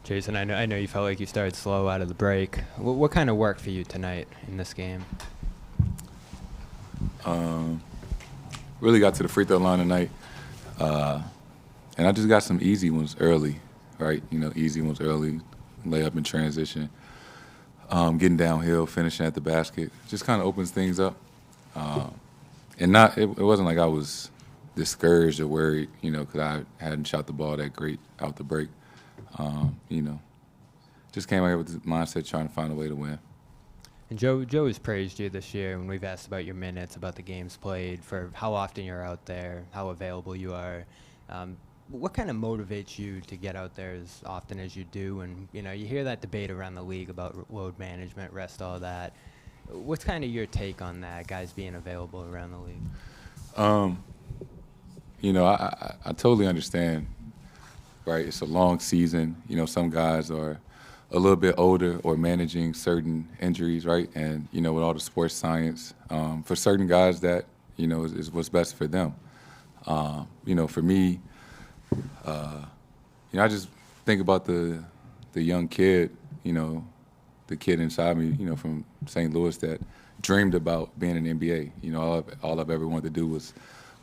Jason, I know you felt like you started slow out of the break. What kind of worked for you tonight in this game? Really got to the free throw line tonight, and I just got some easy ones early, right? Easy ones early, layup in transition, getting downhill, finishing at the basket. Just kind of opens things up, and it wasn't like I was discouraged or worried, because I hadn't shot the ball that great out the break. Just came out here with the mindset trying to find a way to win. And Joe has praised you this year when we've asked about your minutes, about the games played, for how often you're out there, how available you are. What kind of motivates you to get out there as often as you do? And, you hear that debate around the league about load management, rest, all that. What's kind of your take on that, guys being available around the league? I totally understand, right? It's a long season. Some guys are a little bit older or managing certain injuries, right? And, with all the sports science, for certain guys that, is what's best for them. For me, I just think about the young kid, the kid inside me, from St. Louis that dreamed about being in the NBA. All I've ever wanted to do was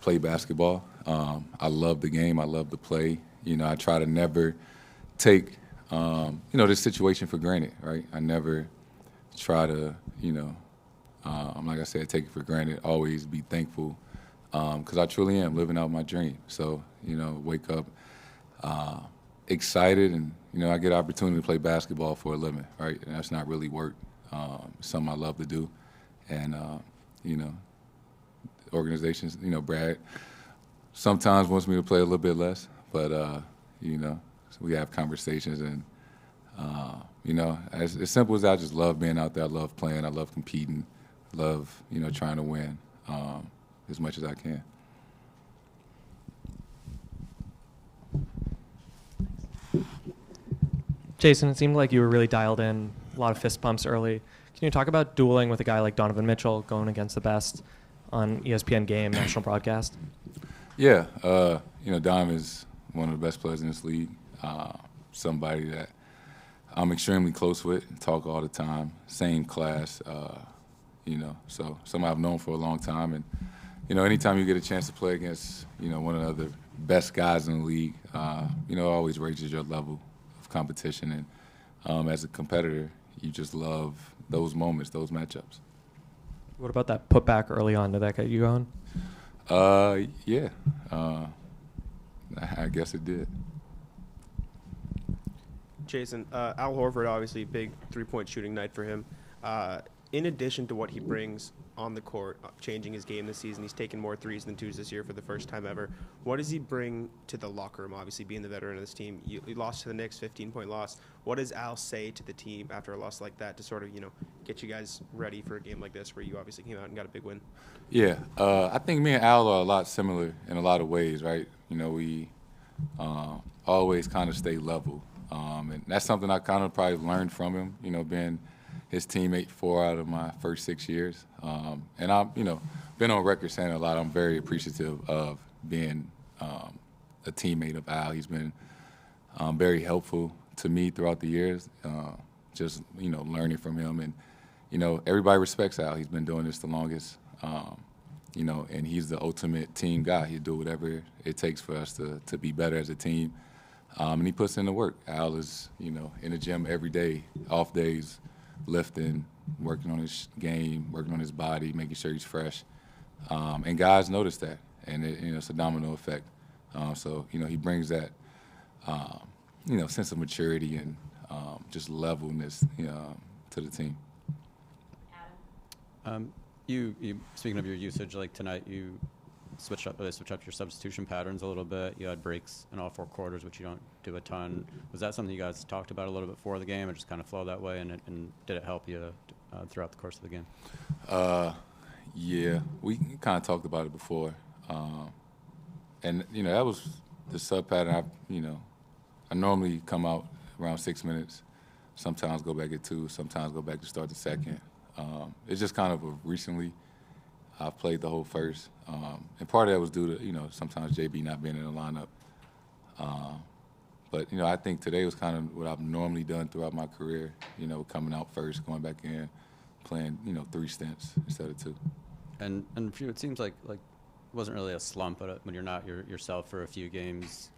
play basketball. I love the game. I love to play. I try to never take, this situation for granted, right? I never try to, like I said, take it for granted. Always be thankful, because I truly am living out my dream. So, wake up excited, and I get an opportunity to play basketball for a living, right? And that's not really work. It's something I love to do, and organizations, Brad sometimes wants me to play a little bit less, but so we have conversations, and as simple as I just love being out there. I love playing. I love competing. Love trying to win as much as I can. Jason, it seemed like you were really dialed in, a lot of fist pumps early. Can you talk about dueling with a guy like Donovan Mitchell, going against the best on ESPN Game, national broadcast? Yeah, Dom is one of the best players in this league. Somebody that I'm extremely close with, talk all the time, same class, so somebody I've known for a long time. And, anytime you get a chance to play against, one of the best guys in the league, it always raises your level of competition. And as a competitor, you just love those moments, those matchups. What about that putback early on? Did that get you going? Yeah. I guess it did. Jason, Al Horford, obviously big three-point shooting night for him. In addition to what he brings on the court, changing his game this season, he's taken more threes than twos this year for the first time ever. What does he bring to the locker room, obviously being the veteran of this team? You lost to the Knicks, 15-point loss. What does Al say to the team after a loss like that to sort of, get you guys ready for a game like this where you obviously came out and got a big win? Yeah, I think me and Al are a lot similar in a lot of ways, right? We always kind of stay level. And that's something I kind of probably learned from him, being his teammate 4 out of my first 6 years. And I've, been on record saying a lot. I'm very appreciative of being a teammate of Al. He's been very helpful to me throughout the years, just, learning from him. And, everybody respects Al. He's been doing this the longest, and he's the ultimate team guy. He'll do whatever it takes for us to be better as a team. And he puts in the work. Al is, in the gym every day, off days, lifting, working on his game, working on his body, making sure he's fresh. And guys notice that, and it's a domino effect. So, he brings that, sense of maturity and just levelness, to the team. You speaking of your usage, like tonight, you switch up your substitution patterns a little bit. You had breaks in all 4 quarters, which you don't do a ton. Was that something you guys talked about a little bit before the game, and just kind of flow that way? And did it help you throughout the course of the game? Yeah, we kind of talked about it before, and that was the sub pattern. I normally come out around 6 minutes. Sometimes go back at 2. Sometimes go back to start the second. It's just kind of recently. I've played the whole first, and part of that was due to sometimes JB not being in the lineup. But, I think today was kind of what I've normally done throughout my career, coming out first, going back in, playing, 3 stints instead of 2. And for you, it seems like it wasn't really a slump, but when you're not yourself for a few games,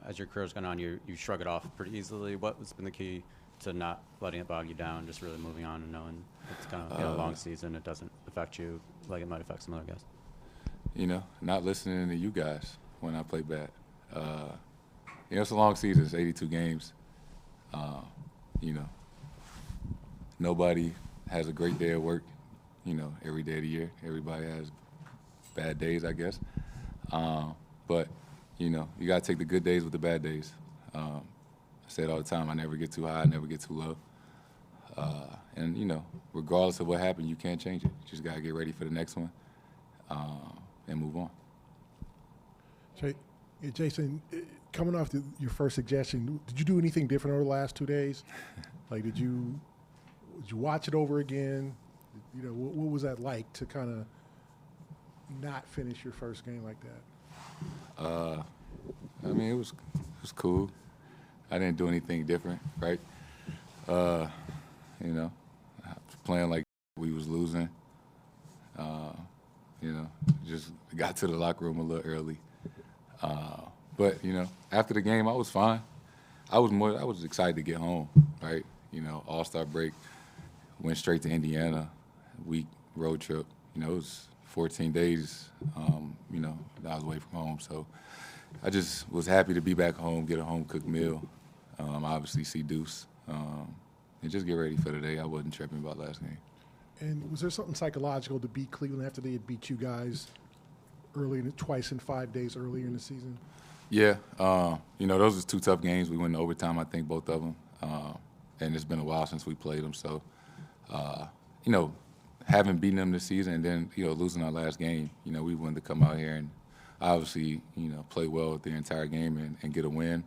as your career's gone on, you shrug it off pretty easily. What has been the key to not letting it bog you down, just really moving on and knowing it's kind of a long season, it doesn't affect you like it might affect some other guys? Not listening to you guys when I play bad. It's a long season. It's 82 games. Nobody has a great day at work, every day of the year. Everybody has bad days, I guess. But, you got to take the good days with the bad days. I say it all the time. I never get too high. I never get too low. And, regardless of what happened, you can't change it. You just got to get ready for the next one and move on. Jayson, coming off your first suggestion, did you do anything different over the last 2 days? Like, did you watch it over again? What was that like to kind of not finish your first game like that? It was cool. I didn't do anything different, right? Playing like we was losing. Just got to the locker room a little early. But after the game, I was fine. I was excited to get home, right? All-Star break, went straight to Indiana, week road trip. It was 14 days, that I was away from home. So I just was happy to be back home, get a home-cooked meal, obviously see Deuce, and just get ready for the day. I wasn't tripping about last game. And was there something psychological to beat Cleveland after they had beat you guys twice in 5 days earlier in the season? Yeah, those was 2 tough games. We went to overtime, I think, both of them. And it's been a while since we played them. So, having beaten them this season and then, losing our last game, we wanted to come out here and obviously, play well the entire game and get a win,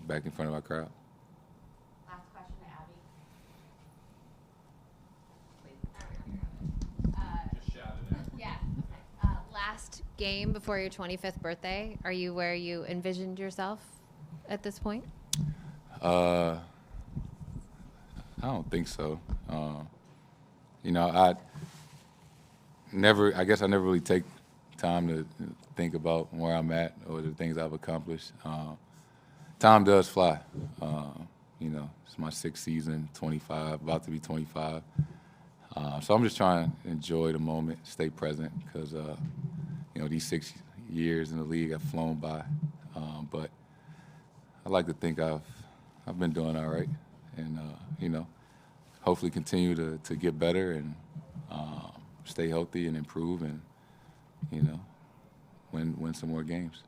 back in front of our crowd. Last question to Abby. Just shout it out. Yeah. Okay. Last game before your 25th birthday, are you where you envisioned yourself at this point? I don't think so. I guess I never really take time to think about where I'm at or the things I've accomplished. Time does fly. It's my 6th season, 25, about to be 25. So I'm just trying to enjoy the moment, stay present, because, these 6 years in the league have flown by. But I like to think I've been doing all right, and hopefully continue to get better and stay healthy and improve, and win some more games.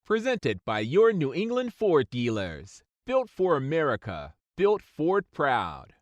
Presented by your New England Ford dealers. Built for America. Built Ford proud.